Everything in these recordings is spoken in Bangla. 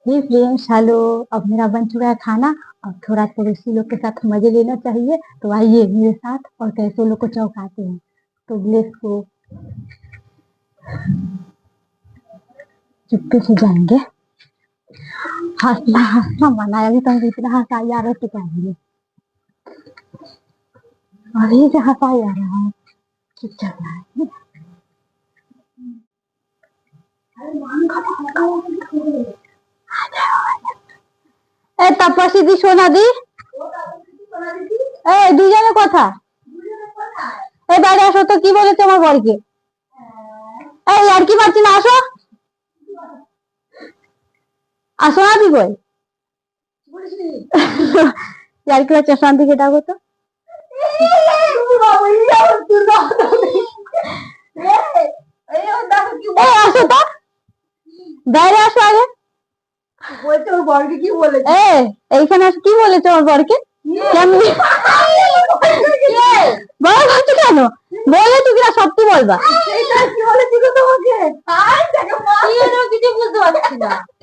हे फ्रेंड्स, हेलो। अब मेरा बन चुका है खाना। अब थोड़ा पड़ोसी लोग के साथ मजे लेना चाहिए, तो आइए मेरे साथ और कैसे लोग को चौंकाते हैं। तो लेट्स गो। चुपके से जाएंगे। हंसना हंसना मना, अभी तुम इतना हंसा जा रहा है तो कहेंगे अभी से हंसा जा रहा है। चुप चल रहा है। এ তাপসী দি, সোনা দি, এই দুজনে কথা। এই বাইরে আসো তো, কি বলেছে আমার বরকে? এই আর কি পাচ্ছি না, আসো আসো না, কি কই আর কি হচ্ছে? শান্তিকে ডাকো তো। এই আসো তো, বাইরে আসো আগে। বলছে ওর বরকে কি বলেছে? এইখানে কি বলেছে ওর বরকে? কেমন কেন বলেছো কিনা সত্যি বলবা?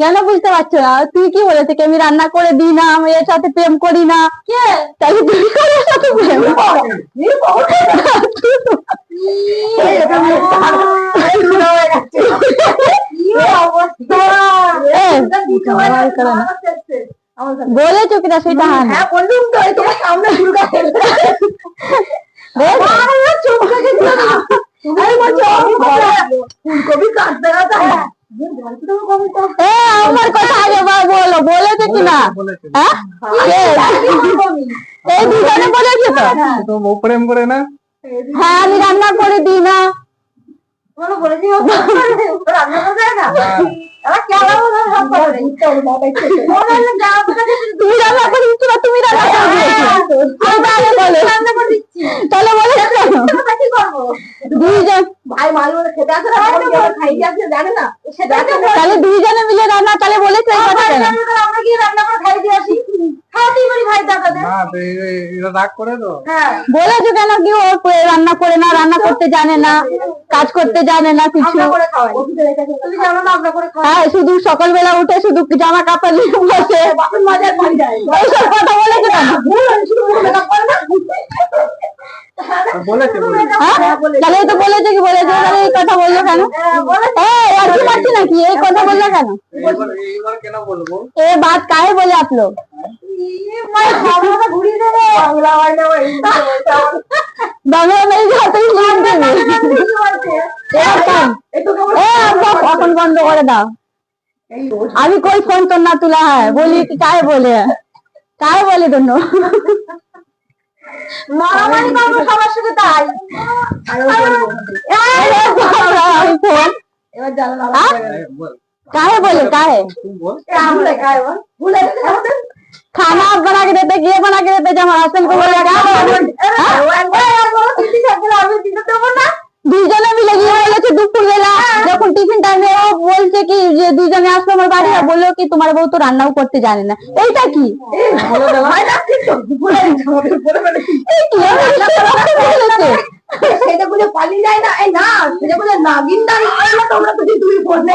কেন বুঝতে পারছো না? তুই কি বলেছে? আমি রান্না করে দিই না, আমি এর সাথে প্রেম করি না। তাহলে তুই কার সাথে প্রেম বলেছো কিনা সেটা? হ্যাঁ বললুম তো, তোমার সামনে দুর্গা ফুলকপি কাটতে কাটতে আমার কথা আগে বলো, বলেছে কিনা? এই দুজনে বলেছে তো প্রেম করে না। হ্যাঁ আমি রান্না করে দিই না। রান্না করে না, তুমি রান্না করে দিচ্ছ না, তুমি রান্না করে দিচ্ছি, তাহলে বলে কি করবো? দুইজন ভাই মাঝে মাঝে খেতে আসে না, খাইতে আসে জানে না, তাহলে দুইজনে মিলে রান্না, তাহলে বলেছে আমরা কি রান্না করে খাইতে আসি, খাওয়াতেই পারি ভাই দাদাদের। রাগ করে তো বলেছো কেন কি ও রান্না করে না, রান্না করতে জানে না, কাজ করতে জানে না কিছু। হ্যাঁ শুধু সকালবেলা উঠে শুধু জামা কাপড় নিয়ে বসে এইসব কথা বলেছে কেন? তাহলে তো বলেছে কি বলেছে, এই কথা বললো কেন? আর কি পাচ্ছি নাকি, এই কথা বললো কেন? এ বাত কাहे बोले आप लोग? বাংলা নেই এখন বন্ধ করে দাও। अभी कोई फोन तो ना तुला है, बोली कि काहे बोले दोनों মারামারি করবো সবার সাথে, তাই काहे बोले खाना बना के देते, ये बना के देते, जब हसन को बोले দুইজনে মিলে গিয়ে বলেছে দুপুর বেলা যখন টিফিন টাইমে ও বলছে কি যে দুইজনে আসলো আমার বাড়ি, আর বললো কি তোমার বউ তো রান্নাও করতে জানে না। এইটা কি সেটা বলে পালিয়ে যায় না, এই না সেটা বলে নাগিন দাঁড়ি তোমরা তো দুই বললে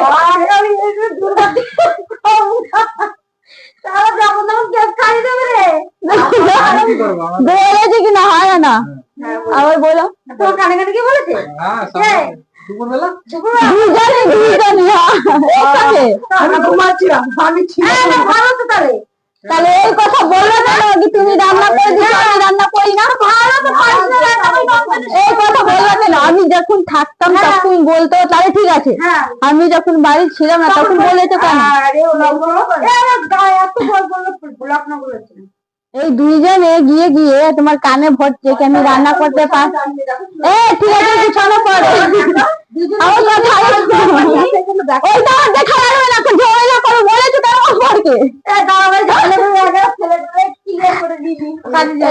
বলেছে কি না? হয় না আবার বলো, তোমার কানে কানে কি বলেছে? তাহলে এই কথা বললো না কি তুমি রান্না করে দিচ্ছ, আমি রান্না করি না? এই কথা বললো কেন? আমি যখন থাকতাম তখন বলতো, তাহলে ঠিক আছে। আমি যখন বাড়ি ছিলাম না তখন বলেছে কেন? এই দুইজনে গিয়ে গিয়ে তোমার কানে ভরছে কি আমি রান্না করতে পারি। ঠিক আছে বিছানা পড়ে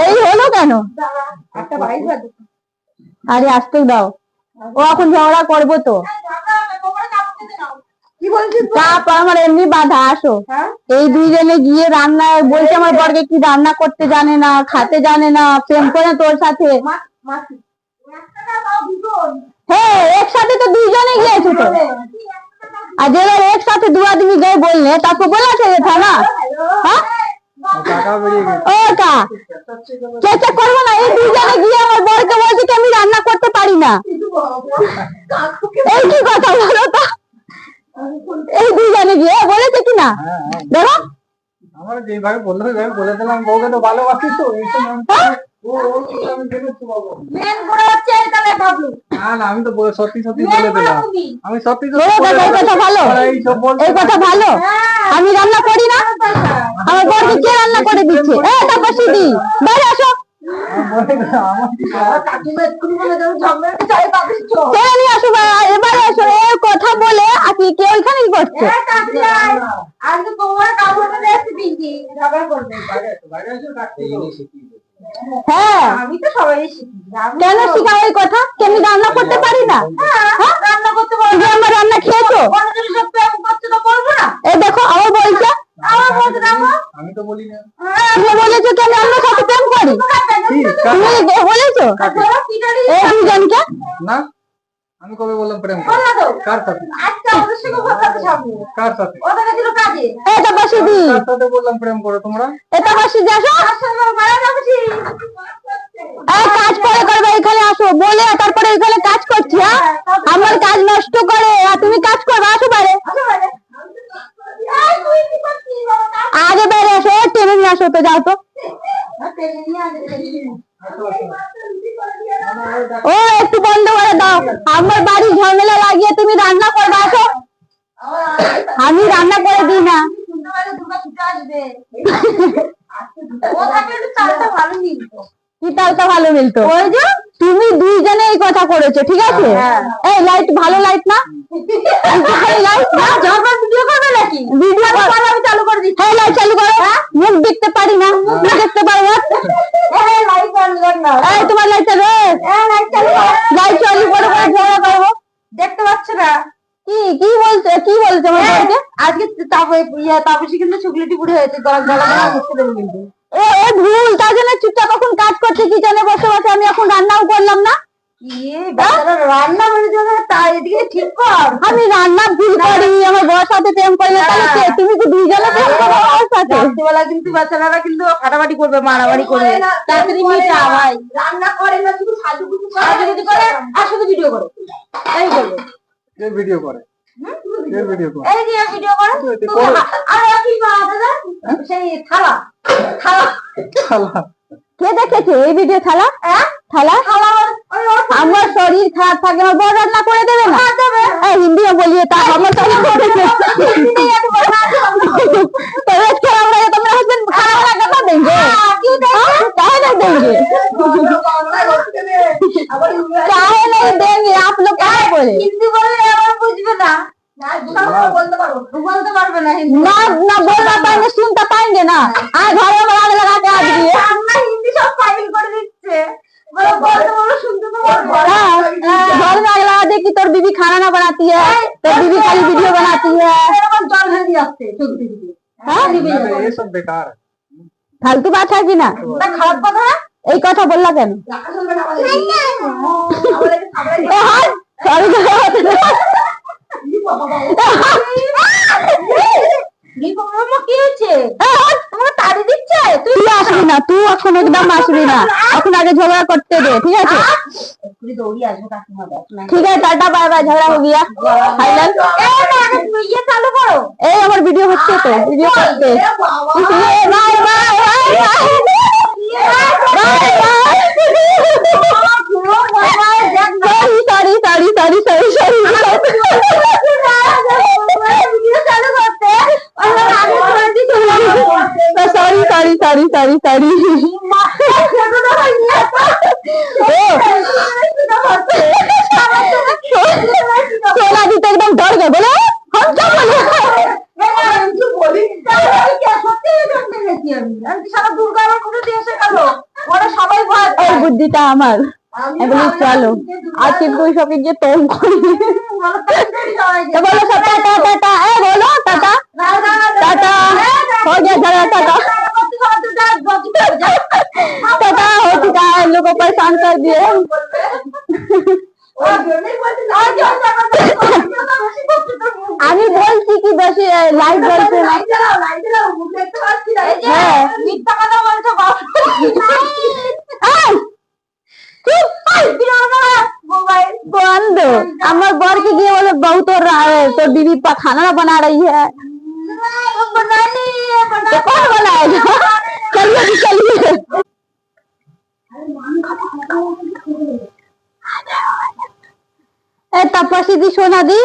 এই হলো কেন? আরে আসতে দাও, ও এখন ঝগড়া করবো তো। আমার এমনি বাধা, আসো। এই দুইজনে গিয়ে রান্না বলছে আমার বরকে কি রান্না করতে জানে না, খাতে জানে না, প্রেম করে তোর সাথে। হ্যাঁ একসাথে তো দুইজনে গিয়েছো তো। आज अगर एक साथ 2 आदमी गए बोलने तो आपको बोलना चाहिए था ना। हाँ ও কা চেষ্টা করবো না, এই দুজনে গিয়ে আমার বরকে বলছে কি আমি রান্না করতে পারি না। এই কি কথা বলো তো, এই দুজনে গিয়ে বলেছে কি না? দেখো আমার যেভাবে বললো সেইভাবে বলে দিলাম, বউকে তো ভালোবাসি তো আমি তো সত্যি সত্যি বলে দিলাম, আমি সত্যি এই কথা ভালো। আমি রান্না করি না, আমার বরকে কে রান্না করে দিচ্ছে? এটা বসে দি বাইরে আসো, এবারে আসো। এই কথা বলে আপনি কে ওইখানে করছে? হ্যাঁ আমি তো সবাই শিখি। কেন শিখাও এই কথা? কেমনি রান্না করতে পারি না? রান্না করতে পারি না, আমার রান্না খেয়েছো? এই দেখো আবার বলছে, আমি তো বলি না। তুমি বলেছো কেন আমরা সাথে প্রেম করি? তুমি বলেছো এই দুজনকে? না আমি কবে বললাম প্রেম? কার সাথে? কার সাথে? এটা বসে দি, কার সাথে বললাম প্রেম করো তোমরা? এটা বসে দি, আসো। এই কাজ করে করবে, এখানে আসো বলে তারপরে এখানে কাজ করছি। আমার কাজ নষ্ট করে আর তুমি কাজ করবে, আসো বাইরে। আগে বাইরে আসো, টেনে নিয়ে আসো তো, যাও তো। ও একটু বন্ধ করে দাও, আমার বাড়ি ঝামেলা লাগিয়ে তুমি রান্না করবে, আসো। আমি রান্না করে দিই না। কি তালটা ভালো মিলতো? ওই যে তুমি দুইজনে এই কথা করেছো, ঠিক আছে? এই লাইট ভালো লাইট না, লাইট না ভিডিও করবে নাকি? ভিডিও আমি চালু করে দিচ্ছি। হ্যাঁ লাইট চালু করো, মুখ দেখতে পারি না, মুখ দেখতে পারো না। এই তোমার লাইট চালু, লাইট চালু করে ঝগড়া করবো, দেখতে পাচ্ছ না? কি কি বলছে, কি বলছে আমার বউকে? আজকে তাপসী কিন্তু চকলেটি পুড়ে হয়েছে, গলা মুছতে দেবো কিন্তু। ও ভুল, তার জন্য চুপচাপ এখন কাজ করছে কিচেনে বসে বসে, আমি এখন রান্নাও করলাম না। রান্না ঠিক কর, আমি রান্না ভুল করি, আমার বউর সাথে প্রেম করলে তাহলে তুমি তো দুইজনে প্রেম করো আমার সাথে। রাত্রিবেলা কিন্তু বাচ্চারা কিন্তু ফাটাফাটি করবে, মারামারি করবে, তাড়াতাড়ি মিটা ভাই। রান্না করে না, শুধু সাজুগুজু করে আর শুধু ভিডিও করে, তাই বলবো। কে ভিডিও করে? এই যে ভিডিও করে আর কি দাদা সেই থালা থালা থালা কে দেখেছে এই ভিডিও? থালা থালা আমার শরীর খারাপ থাকে, আমার বড় রান্না করে देवे ना? हिंदी में बोलिए ता हमर शरीर तबियत खराब रहे तो मेरा हस्बैंड खाना बना कर देंगे? काहे नहीं देंगे? काहे नहीं देंगे? आप लोग काहे बोले? हिंदी बोले আমার বুঝবে না, बोलते पारबे ना, ना बोलना पाएंगे, सुनता पाएंगे ना। आज घर में आग लगा के आज दिए हिंदी सब फाइल कर दिচ্ছে, घर में आग लगा दे कि तोर बीबी खाना ना बनाती है, तोर बीबी खाली वीडियो बनाती है। ये सब बेकार है, फालतू बात है कि ना? खाराप কথা এই কথা বললা কেন? তুই আসবি না, তুই এখন একদম আসবি না, এখন আগে ঝগড়া করতে দে, ঠিক আছে? ঠিক আছে, টাটা বাই বাই, ঝগড়া हो गया फाइनल। ये चालू करो, এই আমার ভিডিও হচ্ছে তো, ভিডিও করতে। Bye bye sorry sorry sorry sorry sorry sorry sorry sorry sorry sorry Sona ji तो एकदम डर गए, बोले हम क्या बोले? বুদ্ধিটা আমার, বলি চলো আজকে তুই সবকে গিয়ে তোম করি, বলো সব টাটা টাটা, বলো টাটা टाटा हो गया झगड़ा, टाटा टाटा हो चुका है, हम लोग को परेशान कर दिए। আমি লাইট জ্বলছে না। হ্যাঁ। মিথ্যা কথা বলছো বাবা। এই, চুপ, এই, मोबाइल बंद। আমার বরকে গিয়ে বলে বউ তোর बीवी खाना बना रही है। बना नहीं है, बना तो कौन बनाएगा? चलिए जी, चलिए। এ তাপসী দি, সোনা দি,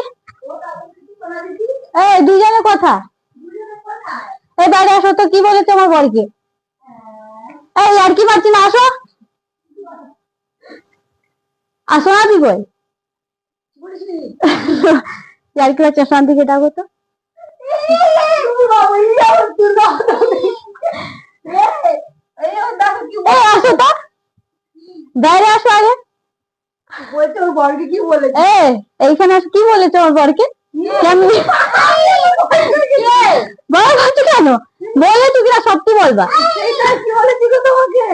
এই দুজনে কথা। এই বাইরে আসো তো, কি বলেছে আমার বরকে? এই আর কি পারছি না, আসো আসো না, কি কই यार की बच्चा शांति के डाको तो আসো তো, বাইরে আসো আগে। বলছে ওর বরকে কি বলেছে? এইখানে আসো, কি বলেছে আমার বরকে? কেমনি বড় ভাবছো কেন? বলে তো কিনা সত্যি বলবা। কি বলেছি গো তোমাকে?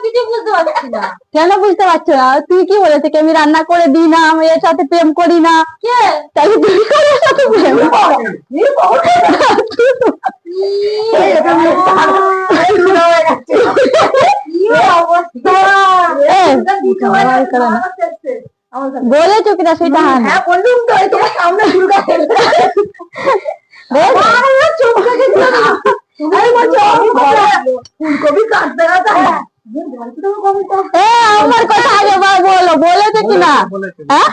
কিছু বুঝতে পারছি না। কেন বুঝতে পারছো না? তুই কি বলেছে কি আমি রান্না করে দিই না, আমি এর সাথে প্রেম করি না? কে? তাহলে তুই করে এর সাথে প্রেম বলেছো কিনা সেটা? হ্যাঁ বললুম তো, এই তোমার সামনে দুর্গা ফুলকপি কাটতে কাটতে আমার কথা আগে বলো, বলেছে কিনা? হ্যাঁ,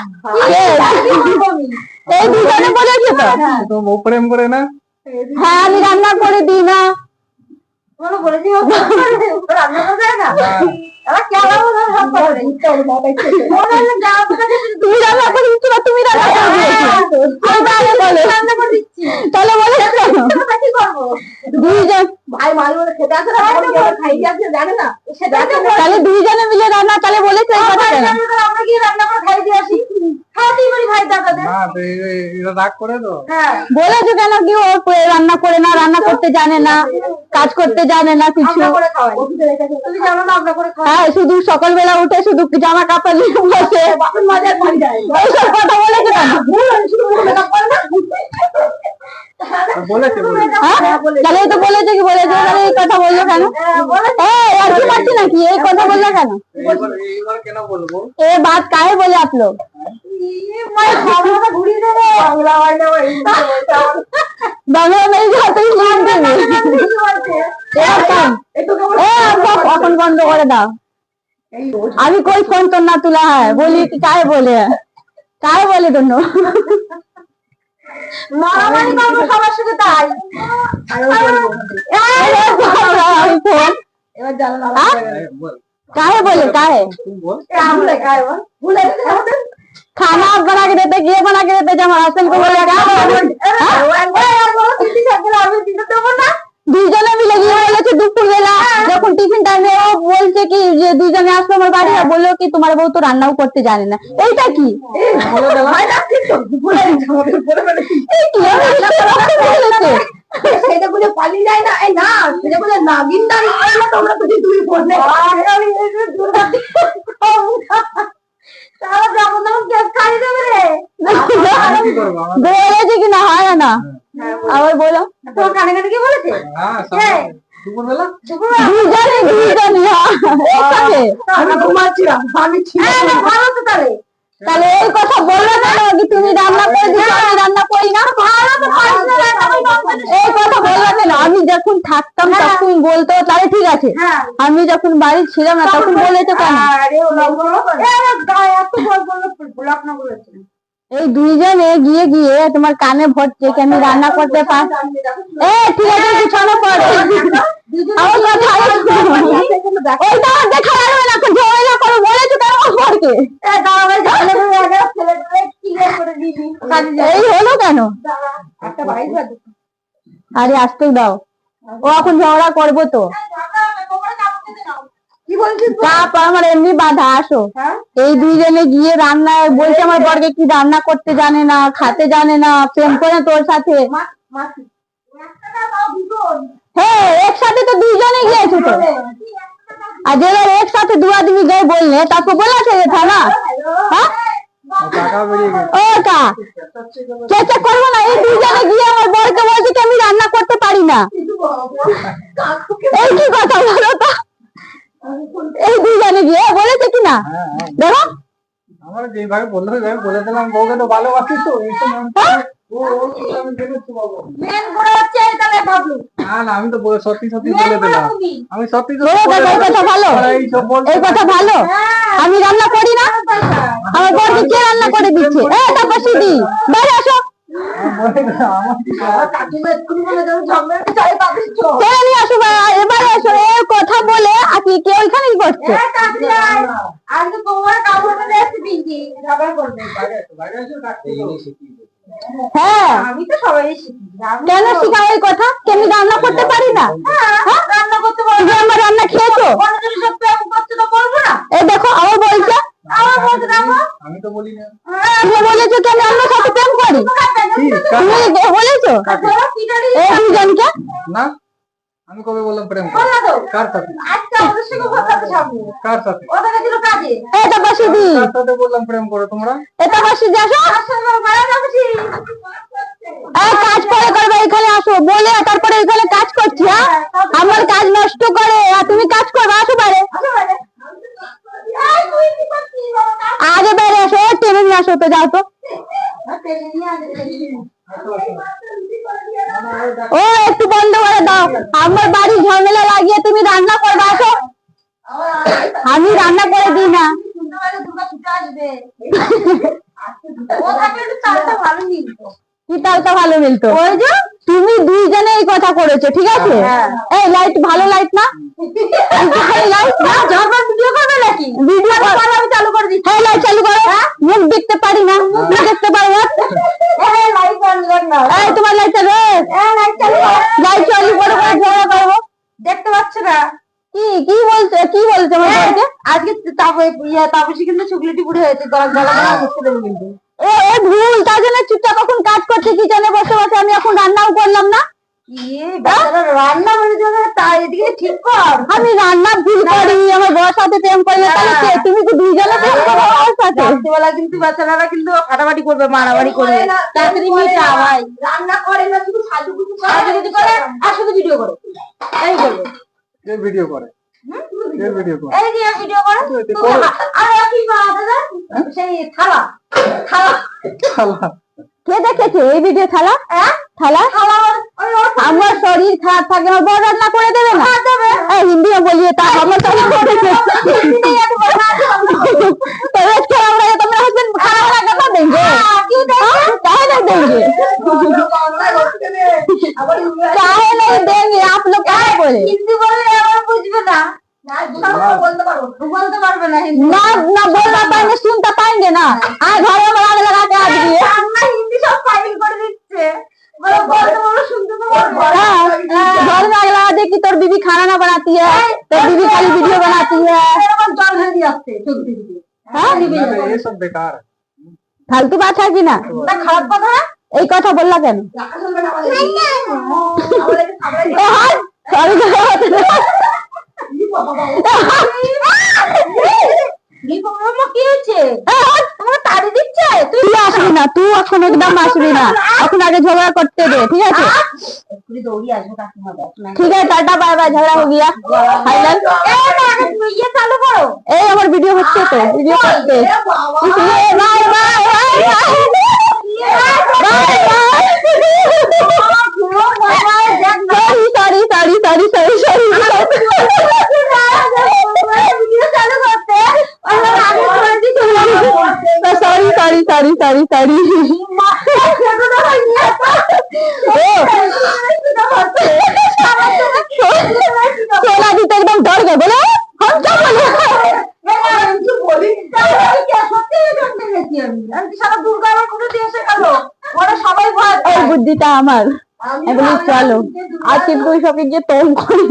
এই দুজনে বলেছে তো। তো ও প্রেম করে না? হ্যাঁ, আমি রান্না করে দিই না। বলেছি রান্না করে দেয় না। তুমি রান্না করে দিচ্ছ না, তুমি রান্না করে দিয়েছি। তাহলে বলে কেন? দুইজন ভাই মাঝে মাঝে খেতে আসে না, খাইতে আসে জানে না। তাহলে দুইজনে মিলে রান্না, তাহলে বলেছে এই কথা কেন? আমরা গিয়ে রান্না করে খাইতে আসি, খাওয়াতেই পারি ভাই দাদাদের। না তো এরা রাগ করে তো। হ্যাঁ বলেছো কেন কি ও রান্না করে না, রান্না করতে জানে না, কাজ করতে জানে না কিছু? আমরা করে খাওয়াই। তুমি জানো না আমরা করে খাওয়াই। হ্যাঁ, শুধু সকালবেলা উঠে শুধু জামা কাপড় নিয়ে বসে বাপের মাঝে বাড়ি যায়। এইসব কথা বলেছো কেন? বলেছে হ্যাঁ, তাহলে এই তো বলেছে কি বলেছে, তাহলে এই কথা বললো কেন? আর কি পাচ্ছি নাকি, এই কথা বললো কেন? এইবার কেন বলবো? ये बात काहे बोले आप लोग? বাংলা নেই যাতে হিন্দি में এখন বন্ধ করে দাও। अभी कोई फोन तो ना तुला है, बोली कि काहे बोले दोनों। মারামারি করবো সবার সাথে তাই। फोन এবার জানো না বল, काहे बोले, काहे তুই বল। আমরা খাই বল ভুলে গেছে আমাদের। खाना आप बना के देते, ये बना के देते, जब हमारे हस्बैंड को बोले क्या দুইজনে মিলে গিয়ে বলেছে দুপুর বেলা যখন টিফিন টাইমে ও বলছে কি যে দুইজনে আসলো আমার বাড়ি, আর বললো কি তোমার বউ তো রান্নাও করতে জানে না। এইটা কি? বলে দিলাম। এই কি বলেছে? সেটা বলে পালিয়ে যায় না। এই না সেটা বলে নাগিন দাঁড়ি তোমরা তো দুই বলে তারা যেমন তেমন কেস খাই দেবে রে। কি করবো আমার? বলেছে কি না হয় না? আবার বলো। তোমার কানে কানে কি বলেছে? হ্যাঁ দুপুরবেলা দুইজনে একসাথে। আমি ঘুমাচ্ছিলাম, আমি ছিলাম না। ভালো তো তাহলে তাহলে এই কথা বললো কেন কি তুমি রান্না করে দিচ্ছ আমি রান্না করি না? ভালো তো পারিস না রান্না করে এই কথা বললো কেন? আমি যখন থাকতাম তখন বলতো, তাহলে ঠিক আছে। হ্যাঁ আমি যখন বাড়ি ছিলাম না তখন বলেছো কেন? আরে ও বলো গায়ে এত বল বল ব্লক না বলেছে। এই দুইজনে গিয়ে গিয়ে তোমার কানে ভরছে কি আমি রান্না করতে পারি। ঠিক আছে, বিছানা পড়ে আমার কথা ওইটা দেখা যাবে না, ঝগড়া করো বলেছো কেন আমাকে? এই হলো কেন? একটা ভাই আরে আসতে দাও, ও এখন ঝগড়া করবো তো। কি বলছিস? তারপর আমার এমনি বাধা আসো। হ্যাঁ এই দুইজনে গিয়ে রান্নায় বলছে আমার বরকে কি রান্না করতে জানে না, খেতে জানে না, প্রেম করে তোর সাথে। হ্যাঁ একসাথে তো দুইজনে গিয়েছো তো, আর যেবার একসাথে দু आदमी गए बोलने तो आपको बोला चाहिए था ना। हाँ টাকা বেরিয়ে গেছে। ও কা চেষ্টা করবো না, এই দুইজনে গিয়ে আমার বরকে বলছে কি আমি রান্না করতে পারি না। এই কি কথা বলো তো, এই দুইজনে গিয়ে বলেছে কি না? হ্যাঁ, হ্যাঁ। দেখো আমার যেভাবে বললো সেইভাবে বলে দিলাম, বউকে তো ভালোবাসিস তো এই তো আমি জেনেছি বাবু। মেন করে হচ্ছে এইটালে বাবলু। না না, আমি তো সত্যি সত্যি বলে দিলাম, আমি সত্যি বলো সত্যি দেখো, এই কথা ভালো, এইসব বলতে এই কথা ভালো। আমি রান্না করি না, আমার বরকে কে রান্না করে দিচ্ছে? তারপর সিদি বাইরে আসো, বলে দিলাম, আমার কাকিমা এক্ষুনি বলে দেবো ঝগড়া চাই পাবিস তো। টেনে নিয়ে আসো, এবারে আসো। এই কথা বলে আপনি কে ওইখানেই করছে? আজকে তোমার কাপড় পরে এসে পিঙ্কি ঝগড়া করবে। বাইরে এসে ডাকতে হবে। হ্যাঁ আমি তো সবাই শিখি। কেন শিখাও এই কথা? কি আমি রান্না করতে পারি না? হ্যাঁ, রান্না করতে পারবো। তুমি আমার রান্না খেয়েছো? অন্যদের সব প্রেম করতে তো বলবো না। এই দেখো আবার বলছে, আমার বলতে রামো। আমি তো বলি না। তুমি বলেছো কি আমি অন্য সাথে প্রেম করি? তুমি বলেছো এই দুজনকে? না, আমি কবে বললাম প্রেম করি? বললা তো। কার সাথে? আজকে আমাদের সঙ্গে কথা তো সামনে। কার সাথে? ওটা গেছিল কাজে। এটা বাসি দি, কার সাথে বললাম প্রেম করো তোমরা? এটা বাসি দি, আসো। তার সঙ্গে মারা যাচ্ছি। এই কাজ পরে করবে, এখানে আসো বলে তারপরে এখানে কাজ করছি। হ্যাঁ আমার কাজ নষ্ট করে আর তুমি কাজ করবে, আসো বাইরে, আগে বাইরে আসো, টেনে নিয়ে আসো তো, যাও তো। ও একটু বন্ধ করে দাও, আমার বাড়ি ঝামেলা লাগিয়ে তুমি রান্না করবে, আসো। আমি রান্না করে দিই না। কি তালটা ভালো মিলতো? ওই যে তুমি দুইজনে এই কথা করেছো, ঠিক আছে? এই লাইট ভালো লাইট না, লাইট না যখন ভিডিও করবে নাকি? ভিডিও আমি চালু করে দিচ্ছি। হ্যাঁ লাইট চালু করো, মুখ দেখতে পারি না, মুখ দেখতে পারো না। লাইট চালু কর না। এই তোমার লাইট চালু, লাইট চালু কর। লাইট চালু করে ঝগড়া করবো। দেখতে পাচ্ছ না? কি কি বলছে, কি বলছে আমার বরকে? আজকে তাপসী কিন্তু চুকলিটি পুড়ে হয়েছে, গলা গলা করতে দেবো কিন্তু। এ এ ভুল, তার জন্য চুপচাপ এখন কাজ করছে কিচেনে বসে বসে, আমি এখন রান্নাও করলাম না। রান্না করে দেবে তাই এদিকে ঠিক কর। আমি রান্না ভুল করি, আমার বর সাথে প্রেম করলে তাহলে কে? তুমি কি দুইজনে প্রেম করো আমার সাথে? রাত্রিবেলা কিন্তু বাচ্চারা কিন্তু ফাটাফাটি করবে, মারামারি করবে। তাড়াতাড়ি মিটা ভাই। রান্না করে না, শুধু সাজুগুজু করে আর শুধু ভিডিও করে। এই বলবো কে ভিডিও করে? কে ভিডিও করে? এই যে ভিডিও করে আর কি দাদা সেই থালা থালা শালা, কে দেখেছে এই ভিডিও? থালা থালা থালা আমার শরীর খারাপ থাকে, আমার বর রান্না করে দেবে না? এই হিন্দিও বলিয়ে তা আমার শরীর করেছে तो रोज क्या हो रहा है? तुम्हारा हस्बैंड खाना वाना करना देंगे? क्यों काहे नहीं देंगे? काहे नहीं देंगे? आप लोग काहे बोले? हिंदी बोले और बुझबे ना बोलते पारबे ना हिंदी ना ना बोलना पाएंगे, सुनता पाएंगे ना। आज घर में आग लगा के आ गई है। আমরা হিন্দি সব ফাইল করে দিচ্ছে বলো বলতে বলো শুনতে তো পারবো हाँ, घर में आग लगा दे कि तोर बीबी खाना ना बनाती है, तोर बीबी खाली वीडियो बनाती है। এরকম জল হয়ে দিয়ে আসছে চলতে দিতে हाँ ये सब बेकार है। फालतू बात है कि ना? না খারাপ কথা না এই কথা বললা কেন? কি হয়েছে তোমার তাড়ি দিচ্ছে তুই আসবি না, তুই এখন একদম আসবি না, এখন আগে ঝগড়া করতে দে, ঠিক আছে? দৌড়ি আসবো কাকিমা দেখ না ठीक है टाटा बाय बाय, झगड़ा हो गया फाइनल। ইয়ে চালু করো এই আমার ভিডিও হচ্ছে তো, ভিডিও করতে इसलिए bye bye bye bye. Sorry sorry sorry sorry sorry sorry sorry Sona ji तो एकदम डर गए, बोले हम क्या बोले? এই বুদ্ধিটা আমার, আমি বলি চলো আজকে তুই সবকে গিয়ে তোম করি।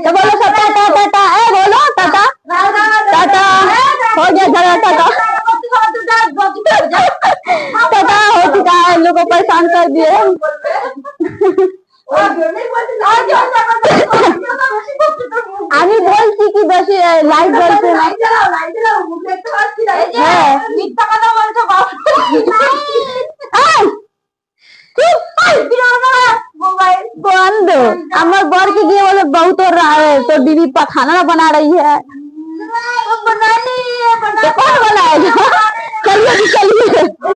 তো বলো সব টাটা টাটা, এ বলো টাটা টাটা, हो गया झगड़ा टाटा टाटा, हो चुका है, लोगों को परेशान कर दिए। আমি বলছি কি বেশি লাইট জ্বলছে না। হ্যাঁ अमर बर की गए बोले बहू तो बीवी खाना बना रही है। बनानी